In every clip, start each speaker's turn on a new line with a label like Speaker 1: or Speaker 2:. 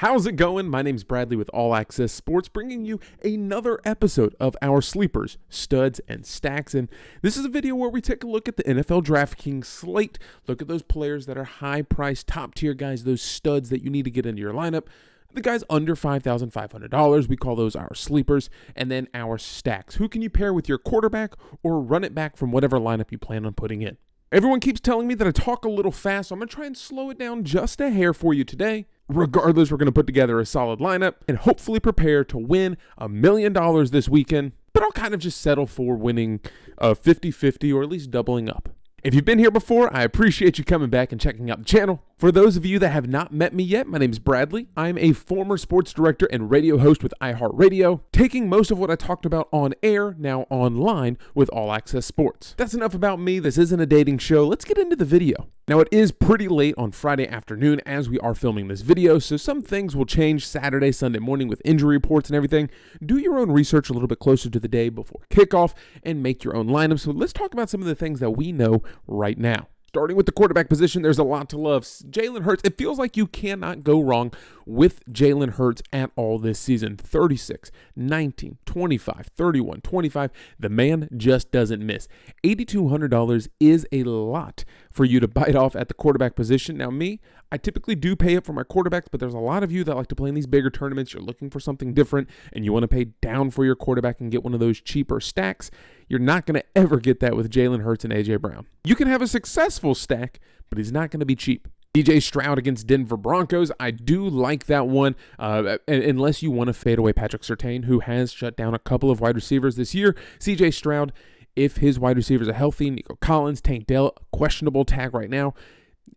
Speaker 1: How's it going? My name's Bradley with Allaqcess Sports, bringing you another episode of our sleepers, studs, and stacks. And this is a video where we take a look at the NFL Draftkings slate, look at those players that are high-priced, top-tier guys, those studs that you need to get into your lineup. The guys under $5,500, we call those our sleepers, and then our stacks. Who can you pair with your quarterback or run it back from whatever lineup you plan on putting in? Everyone keeps telling me that I talk a little fast, so I'm going to try and slow it down just a hair for you today. Regardless, we're going to put together a solid lineup and hopefully prepare to win $1 million this weekend, but I'll kind of just settle for winning 50-50 or at least doubling up. If you've been here before, I appreciate you coming back and checking out the channel. For those of you that have not met me yet, my name is Bradley. I'm a former sports director and radio host with iHeartRadio, taking most of what I talked about on air, now online with Allaqcess Sports. That's enough about me. This isn't a dating show. Let's get into the video. Now, it is pretty late on Friday afternoon as we are filming this video, so some things will change Saturday, Sunday morning with injury reports and everything. Do your own research a little bit closer to the day before kickoff and make your own lineup. So let's talk about some of the things that we know right now. Starting with the quarterback position, there's a lot to love. Jalen Hurts, it feels like you cannot go wrong with Jalen Hurts at all this season. 36, 19, 25, 31, 25. The man just doesn't miss. $8,200 is a lot for you to bite off at the quarterback position. Now me, I typically do pay up for my quarterbacks, but there's a lot of you that like to play in these bigger tournaments. You're looking for something different, and you want to pay down for your quarterback and get one of those cheaper stacks. You're not going to ever get that with Jalen Hurts and A.J. Brown. You can have a successful stack, but he's not going to be cheap. C.J. Stroud against Denver Broncos. I do like that one, unless you want to fade away Patrick Surtain, who has shut down a couple of wide receivers this year. C.J. Stroud, if his wide receivers are healthy, Nico Collins, Tank Dell, questionable tag right now.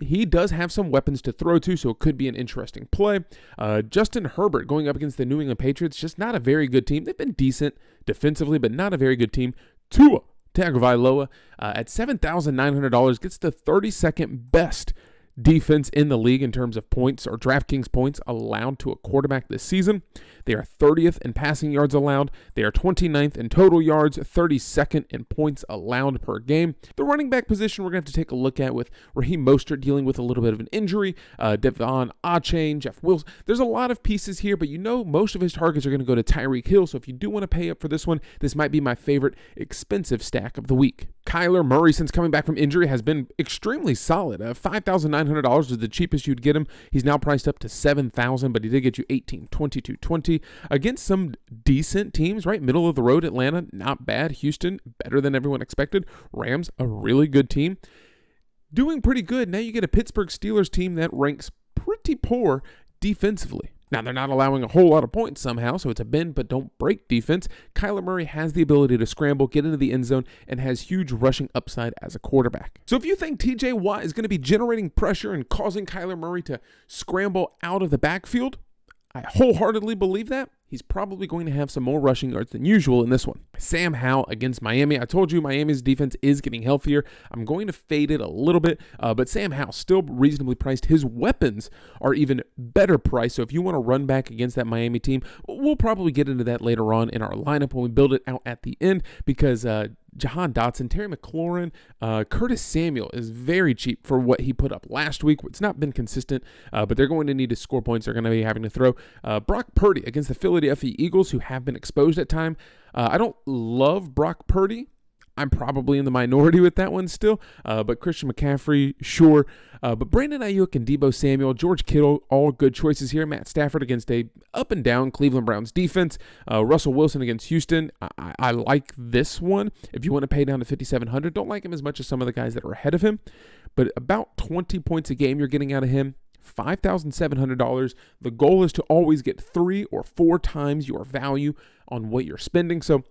Speaker 1: He does have some weapons to throw to, so it could be an interesting play. Justin Herbert going up against the New England Patriots, just not a very good team. They've been decent defensively, but not a very good team. Tua Tagovailoa at $7,900 gets the 32nd best defense in the league in terms of points or Draftkings points allowed to a quarterback this season. They are 30th in passing yards allowed. They are 29th in total yards, 32nd in points allowed per game. The running back position we're going to have to take a look at with Raheem Mostert dealing with a little bit of an injury, Devon Achane, Jeff Wilson. There's a lot of pieces here, but you know most of his targets are going to go to Tyreek Hill, so if you do want to pay up for this one, this might be my favorite expensive stack of the week. Kyler Murray, since coming back from injury, has been extremely solid. $5,900 was the cheapest you'd get him. He's now priced up to $7,000, but he did get you 18, 22, 20 against some decent teams, right? Middle of the road, Atlanta, not bad. Houston, better than everyone expected. Rams, a really good team. Doing pretty good. Now you get a Pittsburgh Steelers team that ranks pretty poor defensively. Now, they're not allowing a whole lot of points somehow, so it's a bend but don't break defense. Kyler Murray has the ability to scramble, get into the end zone, and has huge rushing upside as a quarterback. So if you think TJ Watt is going to be generating pressure and causing Kyler Murray to scramble out of the backfield, I wholeheartedly believe that. He's probably going to have some more rushing yards than usual in this one. Sam Howell against Miami. I told you Miami's defense is getting healthier. I'm going to fade it a little bit, but Sam Howell still reasonably priced. His weapons are even better priced. So if you want to run back against that Miami team, we'll probably get into that later on in our lineup when we build it out at the end, because Jahan Dotson, Terry McLaurin, Curtis Samuel is very cheap for what he put up last week. It's not been consistent, but they're going to need to score points. They're going to be having to throw. Brock Purdy against the Philadelphia Eagles, who have been exposed at time. I don't love Brock Purdy. I'm probably in the minority with that one still, but Christian McCaffrey, sure. But Brandon Ayuk and Deebo Samuel, George Kittle, all good choices here. Matt Stafford against a up-and-down Cleveland Browns defense. Russell Wilson against Houston. I like this one. If you want to pay down to $5,700, don't like him as much as some of the guys that are ahead of him, but about 20 points a game you're getting out of him. $5,700. The goal is to always get 3 or 4 times your value on what you're spending. So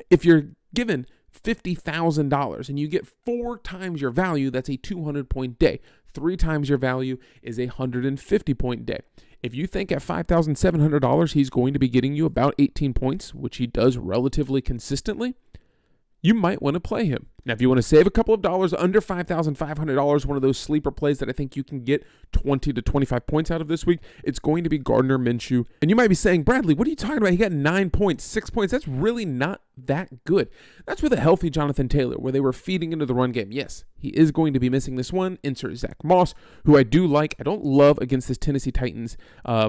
Speaker 1: if you're given $50,000 and you get 4 times your value, that's a 200-point day. 3 times your value is a 150-point day. If you think at $5,700 he's going to be getting you about 18 points, which he does relatively consistently, you might want to play him. Now, if you want to save a couple of dollars under $5,500, one of those sleeper plays that I think you can get 20 to 25 points out of this week, it's going to be Gardner Minshew. And you might be saying, Bradley, what are you talking about? He got 9 points, 6 points. That's really not that good. That's with a healthy Jonathan Taylor, where they were feeding into the run game. Yes, he is going to be missing this one. Insert Zach Moss, who I do like. I don't love against this Tennessee Titans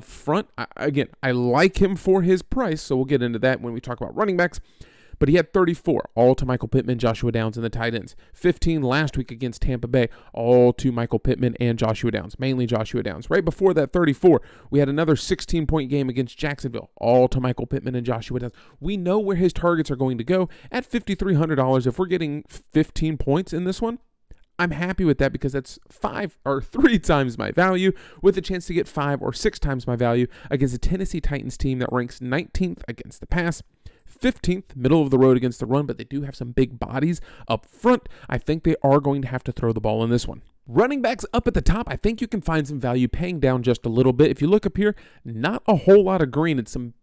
Speaker 1: front. I like him for his price, so we'll get into that when we talk about running backs. But he had 34, all to Michael Pittman, Joshua Downs, and the tight ends. 15 last week against Tampa Bay, all to Michael Pittman and Joshua Downs, mainly Joshua Downs. Right before that 34, we had another 16-point game against Jacksonville, all to Michael Pittman and Joshua Downs. We know where his targets are going to go. At $5,300, if we're getting 15 points in this one, I'm happy with that because that's 5 or 3 times my value with a chance to get 5 or 6 times my value against a Tennessee Titans team that ranks 19th against the pass. 15th, middle of the road against the run, but they do have some big bodies up front. I think they are going to have to throw the ball in this one. Running backs up at the top, I think you can find some value paying down just a little bit. If you look up here, not a whole lot of green. It's some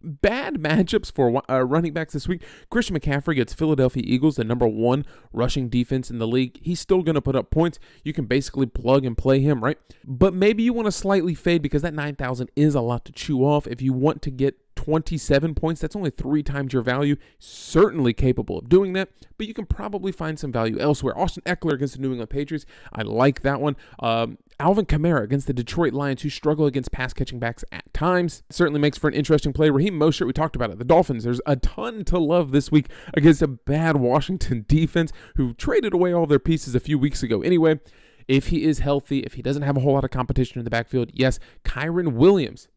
Speaker 1: bad matchups for running backs this week. Christian McCaffrey gets Philadelphia Eagles, the number 1 rushing defense in the league. He's still going to put up points. You can basically plug and play him, right? But maybe you want to slightly fade because that 9,000 is a lot to chew off. If you want to get 27 points, that's only 3 times your value. Certainly capable of doing that, but you can probably find some value elsewhere. Austin Eckler against the New England Patriots. I like that one. Alvin Kamara against the Detroit Lions, who struggle against pass-catching backs at times. Certainly makes for an interesting play. Raheem Mostert, we talked about it. The Dolphins, there's a ton to love this week against a bad Washington defense who traded away all their pieces a few weeks ago. Anyway, if he is healthy, if he doesn't have a whole lot of competition in the backfield, yes, Kyren Williams.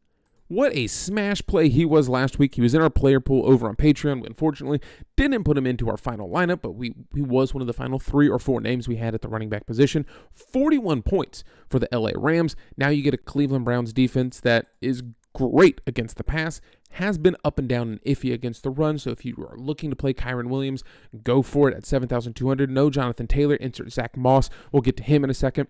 Speaker 1: What a smash play he was last week. He was in our player pool over on Patreon. We unfortunately didn't put him into our final lineup, but he was one of the final 3 or 4 names we had at the running back position. 41 points for the LA Rams. Now you get a Cleveland Browns defense that is great against the pass, has been up and down and iffy against the run. So if you are looking to play Kyren Williams, go for it at 7,200. No Jonathan Taylor, insert Zach Moss. We'll get to him in a second.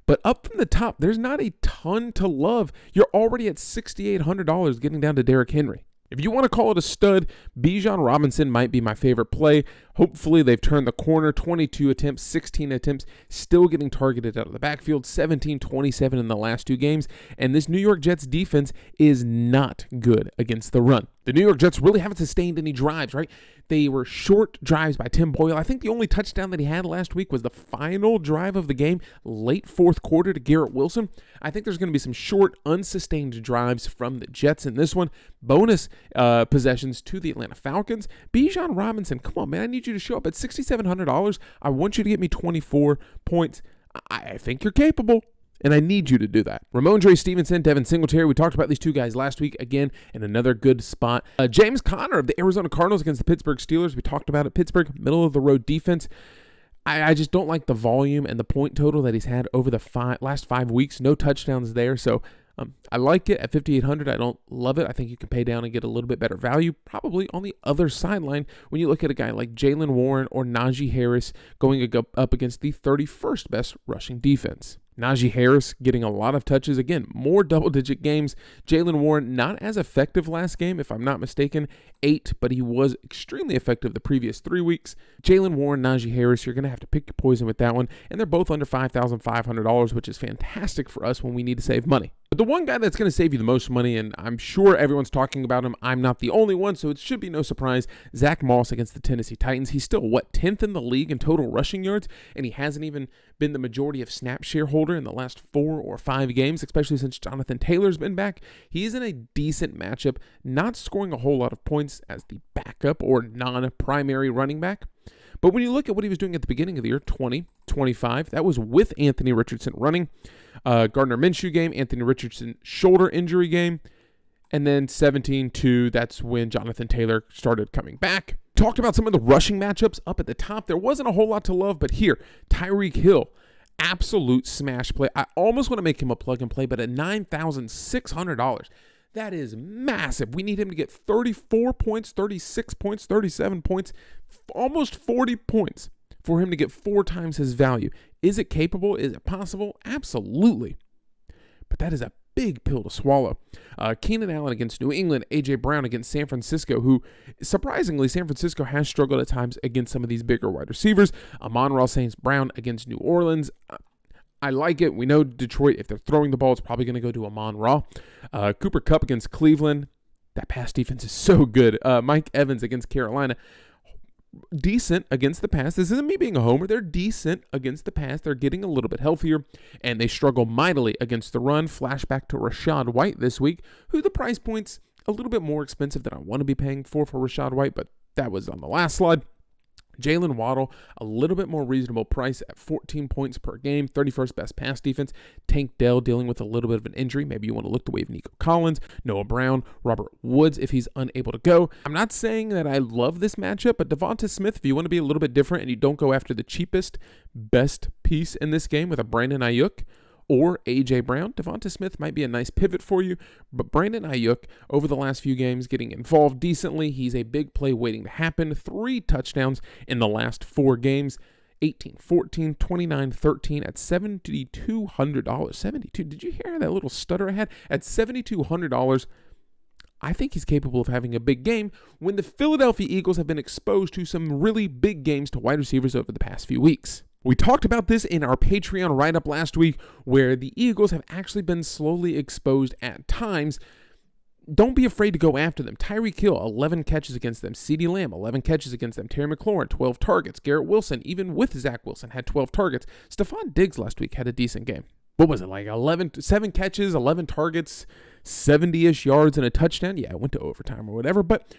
Speaker 1: But up from the top, there's not a ton to love. You're already at $6,800 getting down to Derrick Henry. If you want to call it a stud, Bijan Robinson might be my favorite play. Hopefully they've turned the corner. 22 attempts, 16 attempts, still getting targeted out of the backfield. 17-27 in the last 2 games. And this New York Jets defense is not good against the run. The New York Jets really haven't sustained any drives, right? They were short drives by Tim Boyle. I think the only touchdown that he had last week was the final drive of the game, late 4th quarter to Garrett Wilson. I think there's going to be some short, unsustained drives from the Jets in this one. Bonus possessions to the Atlanta Falcons. Bijan Robinson, come on, man. I need you to show up at $6,700. I want you to get me 24 points. I think you're capable. And I need you to do that. Ramondre Stevenson, Devin Singletary. We talked about these 2 guys last week. Again, in another good spot. James Conner of the Arizona Cardinals against the Pittsburgh Steelers. We talked about it. Pittsburgh, middle of the road defense. I just don't like the volume and the point total that he's had over the last 5 weeks. No touchdowns there. So I like it at $5,800. I don't love it. I think you can pay down and get a little bit better value, probably on the other sideline when you look at a guy like Jaylen Warren or Najee Harris going up against the 31st best rushing defense. Najee Harris getting a lot of touches. Again, more double-digit games. Jaylen Warren, not as effective last game, if I'm not mistaken. 8, but he was extremely effective the previous 3 weeks. Jaylen Warren, Najee Harris, you're going to have to pick your poison with that one. And they're both under $5,500, which is fantastic for us when we need to save money. But the one guy that's going to save you the most money, and I'm sure everyone's talking about him, I'm not the only one, so it should be no surprise, Zach Moss against the Tennessee Titans. He's still, 10th in the league in total rushing yards, and he hasn't even been the majority of snap shareholder in the last 4 or 5 games, especially since Jonathan Taylor's been back. He's in a decent matchup, not scoring a whole lot of points as the backup or non-primary running back. But when you look at what he was doing at the beginning of the year, 20, 25, that was with Anthony Richardson running. Gardner Minshew game, Anthony Richardson shoulder injury game, and then 17-2, that's when Jonathan Taylor started coming back. Talked about some of the rushing matchups up at the top. There wasn't a whole lot to love, but here, Tyreek Hill, absolute smash play. I almost want to make him a plug and play, but at $9,600, that is massive. We need him to get 34 points, 36 points, 37 points, almost 40 points for him to get 4 times his value. Is it capable? Is it possible? Absolutely. But that is a big pill to swallow. Keenan Allen against New England, A.J. Brown against San Francisco, who, surprisingly, San Francisco has struggled at times against some of these bigger wide receivers. Amon-Ra St. Brown against New Orleans. I like it. We know Detroit, if they're throwing the ball, it's probably going to go to Amon-Ra. Cooper Kupp against Cleveland. That pass defense is so good. Mike Evans against Carolina. Decent against the pass. This isn't me being a homer. They're decent against the pass. They're getting a little bit healthier, and they struggle mightily against the run. Flashback to Rachaad White this week, who the price point's a little bit more expensive than I want to be paying for Rachaad White, but that was on the last slide. Jalen Waddle, a little bit more reasonable price at 14 points per game, 31st best pass defense. Tank Dell dealing with a little bit of an injury. Maybe you want to look the way of Nico Collins, Noah Brown, Robert Woods if he's unable to go. I'm not saying that I love this matchup, but Devonta Smith, if you want to be a little bit different and you don't go after the cheapest, best piece in this game with a Brandon Ayuk or A.J. Brown, Devonta Smith might be a nice pivot for you. But Brandon Ayuk, over the last few games, getting involved decently. He's a big play waiting to happen. 3 touchdowns in the last 4 games. 18-14, 29-13 at $7,200. 72. Did you hear that little stutter I had? At $7,200, I think he's capable of having a big game when the Philadelphia Eagles have been exposed to some really big games to wide receivers over the past few weeks. We talked about this in our Patreon write-up last week, where the Eagles have actually been slowly exposed at times. Don't be afraid to go after them. Tyreek Hill, 11 catches against them. CeeDee Lamb, 11 catches against them. Terry McLaurin, 12 targets. Garrett Wilson, even with Zach Wilson, had 12 targets. Stephon Diggs last week had a decent game. What was it, like 7 catches, 11 targets, 70-ish yards, and a touchdown? Yeah, it went to overtime or whatever, but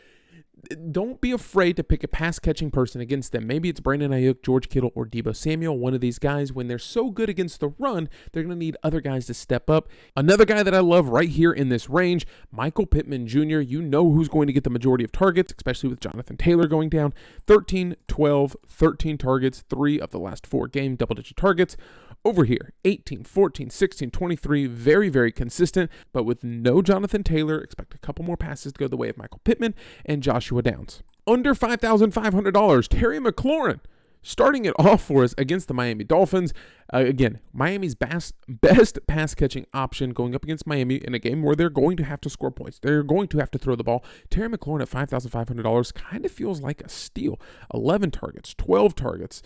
Speaker 1: don't be afraid to pick a pass-catching person against them. Maybe it's Brandon Ayuk, George Kittle, or Deebo Samuel. One of these guys, when they're so good against the run, they're going to need other guys to step up. Another guy that I love right here in this range, Michael Pittman Jr. You know who's going to get the majority of targets, especially with Jonathan Taylor going down. 13, 12, 13 targets, 3 of the last 4 game double-digit targets. Over here, 18, 14, 16, 23, very, very consistent, but with no Jonathan Taylor, expect a couple more passes to go the way of Michael Pittman and Joshua Downs. Under $5,500, Terry McLaurin, starting it off for us against the Miami Dolphins. Again, Miami's best pass-catching option going up against Miami in a game where they're going to have to score points. They're going to have to throw the ball. Terry McLaurin at $5,500 kind of feels like a steal. 11 targets, 12 targets,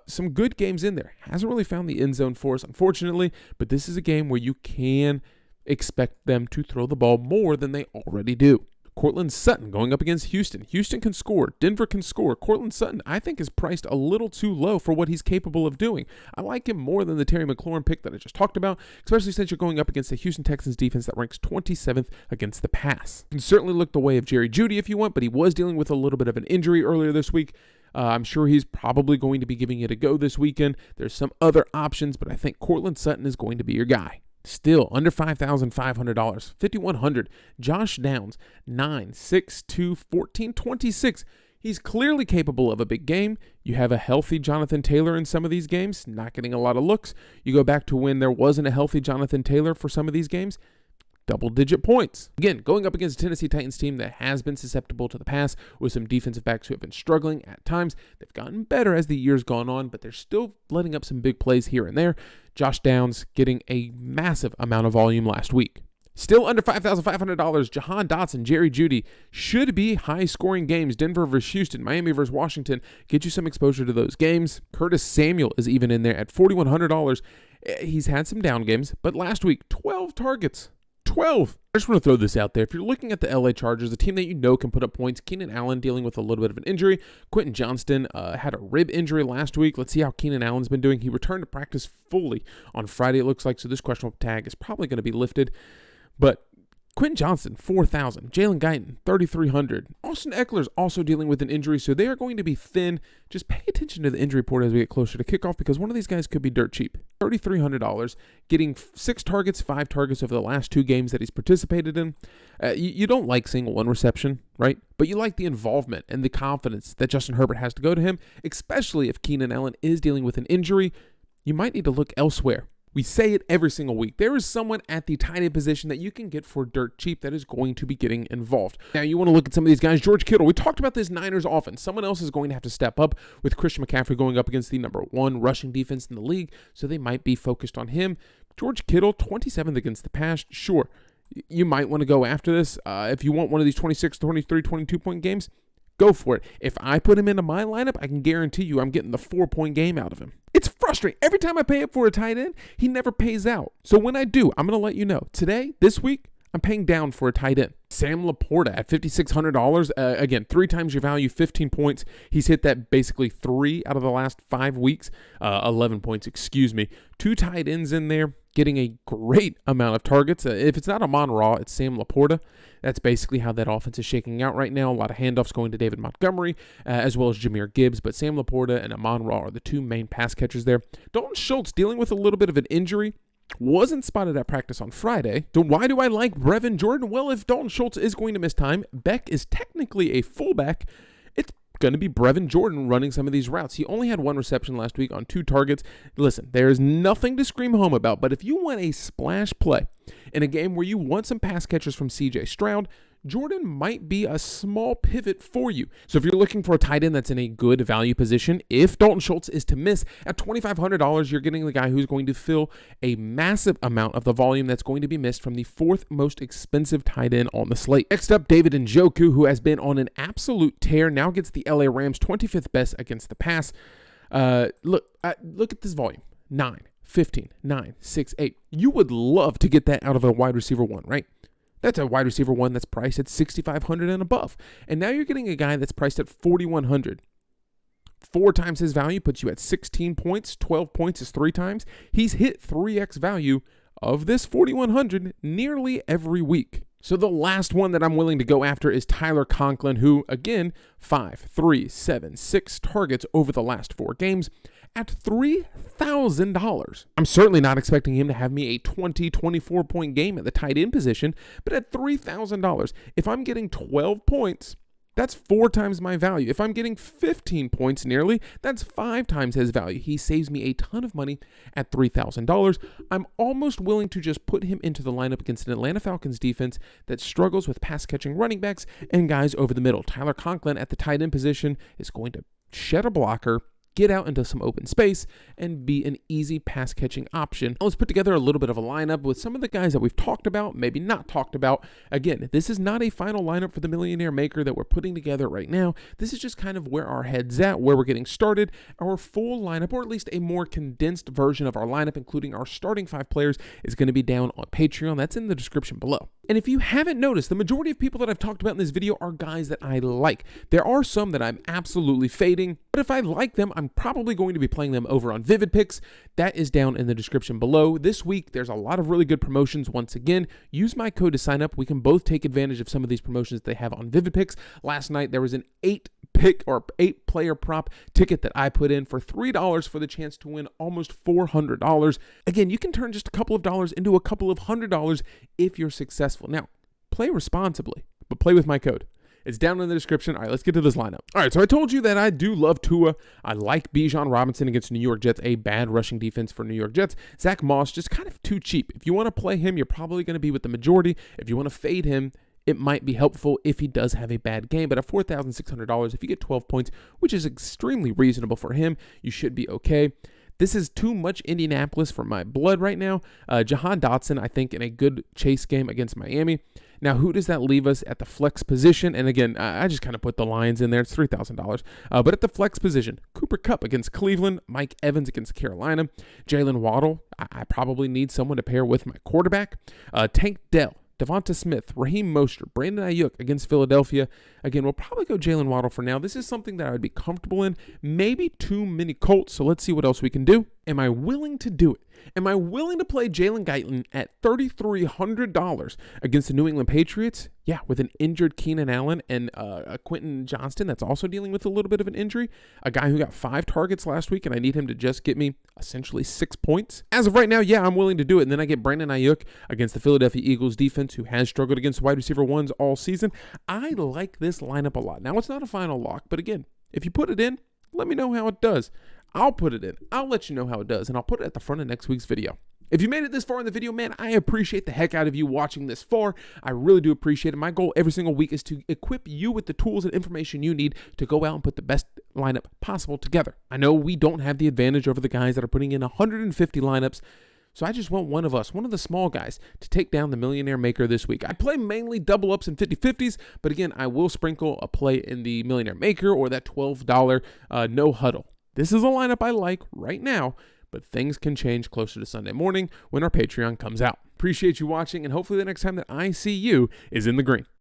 Speaker 1: some good games in there. Hasn't really found the end zone for us, unfortunately, but this is a game where you can expect them to throw the ball more than they already do. Courtland Sutton going up against Houston. Houston can score. Denver can score. Courtland Sutton, I think, is priced a little too low for what he's capable of doing. I like him more than the Terry McLaurin pick that I just talked about, especially since you're going up against the Houston Texans defense that ranks 27th against the pass. You can certainly look the way of Jerry Jeudy if you want, but he was dealing with a little bit of an injury earlier this week. I'm sure he's probably going to be giving it a go this weekend. There's some other options, but I think Courtland Sutton is going to be your guy. Still under $5,500, $5,100. Josh Downs, 9, 6, 2, 14, 26. He's clearly capable of a big game. You have a healthy Jonathan Taylor in some of these games, not getting a lot of looks. You go back to when there wasn't a healthy Jonathan Taylor for some of these games, double-digit points. Again, going up against a Tennessee Titans team that has been susceptible to the pass with some defensive backs who have been struggling at times. They've gotten better as the year's gone on, but they're still letting up some big plays here and there. Josh Downs getting a massive amount of volume last week. Still under $5,500, Jahan Dotson, Jerry Jeudy should be high-scoring games. Denver versus Houston, Miami versus Washington. Get you some exposure to those games. Curtis Samuel is even in there at $4,100. He's had some down games, but last week, 12 targets. 12. I just want to throw this out there. If you're looking at the LA Chargers, a team that you know can put up points, Keenan Allen dealing with a little bit of an injury. Quentin Johnston had a rib injury last week. Let's see how Keenan Allen's been doing. He returned to practice fully on Friday, it looks like, so this questionable tag is probably going to be lifted. But Quentin Johnston, $4,000. Jalen Guyton, $3,300. Austin Eckler's also dealing with an injury, so they are going to be thin. Just pay attention to the injury report as we get closer to kickoff because one of these guys could be dirt cheap. $3,300, getting 6 targets, 5 targets over the last 2 games that he's participated in. You don't like seeing 1 reception, right? But you like the involvement and the confidence that Justin Herbert has to go to him, especially if Keenan Allen is dealing with an injury. You might need to look elsewhere. We say it every single week. There is someone at the tight end position that you can get for dirt cheap that is going to be getting involved. Now, you want to look at some of these guys. George Kittle, we talked about this Niners offense. Someone else is going to have to step up with Christian McCaffrey going up against the number 1 rushing defense in the league, so they might be focused on him. George Kittle, 27th against the pass. Sure, you might want to go after this. If you want one of these 26, 23, 22-point games, go for it. If I put him into my lineup, I can guarantee you I'm getting the 4-point game out of him. It's frustrating. Every time I pay up for a tight end, he never pays out. So when I do, I'm going to let you know. Today, this week, I'm paying down for a tight end. Sam Laporta at $5,600. Again, 3 times your value, 15 points. He's hit that basically 3 out of the last 5 weeks. 11 points, excuse me. 2 tight ends in there, getting a great amount of targets. If it's not Amon-Ra, it's Sam Laporta. That's basically how that offense is shaking out right now. A lot of handoffs going to David Montgomery, as well as Jahmyr Gibbs. But Sam Laporta and Amon-Ra are the 2 main pass catchers there. Dalton Schultz dealing with a little bit of an injury. Wasn't spotted at practice on Friday. So why do I like Brevin Jordan? Well, if Dalton Schultz is going to miss time, Beck is technically a fullback. It's going to be Brevin Jordan running some of these routes. He only had 1 reception last week on 2 targets. Listen, there's nothing to scream home about, but if you want a splash play in a game where you want some pass catchers from C.J. Stroud, Jordan might be a small pivot for you. So if you're looking for a tight end that's in a good value position, if Dalton Schultz is to miss at $2,500, you're getting the guy who's going to fill a massive amount of the volume that's going to be missed from the 4th most expensive tight end on the slate. Next up, David Njoku, who has been on an absolute tear, now gets the LA Rams 25th best against the pass. Look at this volume. 9, 15, 9, 6, 8. You would love to get that out of a wide receiver 1, right? That's a wide receiver 1 that's priced at $6,500 and above. And now you're getting a guy that's priced at $4,100. 4 times his value puts you at 16 points. 12 points is 3 times. He's hit 3x value of this $4,100 nearly every week. So the last one that I'm willing to go after is Tyler Conklin, who, again, 5, 3, 7, 6 targets over the last 4 games at $3,000. I'm certainly not expecting him to have me a 24-point game at the tight end position, but at $3,000, if I'm getting 12 points, that's 4 times my value. If I'm getting 15 points nearly, that's 5 times his value. He saves me a ton of money at $3,000. I'm almost willing to just put him into the lineup against an Atlanta Falcons defense that struggles with pass-catching running backs and guys over the middle. Tyler Conklin at the tight end position is going to shed a blocker, get out into some open space, and be an easy pass-catching option. Let's put together a little bit of a lineup with some of the guys that we've talked about, maybe not talked about. Again, this is not a final lineup for the Millionaire Maker that we're putting together right now. This is just kind of where our head's at, where we're getting started. Our full lineup, or at least a more condensed version of our lineup, including our starting 5 players, is going to be down on Patreon. That's in the description below. And if you haven't noticed, the majority of people that I've talked about in this video are guys that I like. There are some that I'm absolutely fading, but if I like them, I'm probably going to be playing them over on Vivid Picks. That is down in the description below. This week, there's a lot of really good promotions. Once again, use my code to sign up. We can both take advantage of some of these promotions they have on Vivid Picks. Last night, there was an 8-player prop ticket that I put in for $3 for the chance to win almost $400. Again, you can turn just a couple of dollars into a couple of $100 if you're successful. Now, play responsibly, but play with my code. It's down in the description. All right, let's get to this lineup. All right, so I told you that I do love Tua. I like Bijan Robinson against New York Jets, a bad rushing defense for New York Jets. Zach Moss, just kind of too cheap. If you want to play him, you're probably going to be with the majority. If you want to fade him, it might be helpful if he does have a bad game. But at $4,600, if you get 12 points, which is extremely reasonable for him, you should be okay. This is too much Indianapolis for my blood right now. Jahan Dotson, I think, in a good chase game against Miami. Now, who does that leave us at the flex position? And again, I just kind of put the Lions in there. It's $3,000. But at the flex position, Cooper Kupp against Cleveland, Mike Evans against Carolina, Jalen Waddle. I probably need someone to pair with my quarterback. Tank Dell, Devonta Smith, Raheem Mostert, Brandon Ayuk against Philadelphia. Again, we'll probably go Jalen Waddle for now. This is something that I would be comfortable in. Maybe too many Colts, so let's see what else we can do. Am I willing to do it? Am I willing to play Jalen Guyton at $3,300 against the New England Patriots? Yeah, with an injured Keenan Allen and Quentin Johnston that's also dealing with a little bit of an injury. A guy who got 5 targets last week, and I need him to just get me essentially 6 points. As of right now, yeah, I'm willing to do it. And then I get Brandon Ayuk against the Philadelphia Eagles defense, who has struggled against wide receiver 1s all season. I like this lineup a lot. Now, it's not a final lock, but again, if you put it in, let me know how it does. I'll put it in. I'll let you know how it does, and I'll put it at the front of next week's video. If you made it this far in the video, man, I appreciate the heck out of you watching this far. I really do appreciate it. My goal every single week is to equip you with the tools and information you need to go out and put the best lineup possible together. I know we don't have the advantage over the guys that are putting in 150 lineups. So I just want one of us, one of the small guys, to take down the Millionaire Maker this week. I play mainly double ups and 50-50s, but again, I will sprinkle a play in the Millionaire Maker or that $12 no huddle. This is a lineup I like right now, but things can change closer to Sunday morning when our Patreon comes out. Appreciate you watching, and hopefully the next time that I see you is in the green.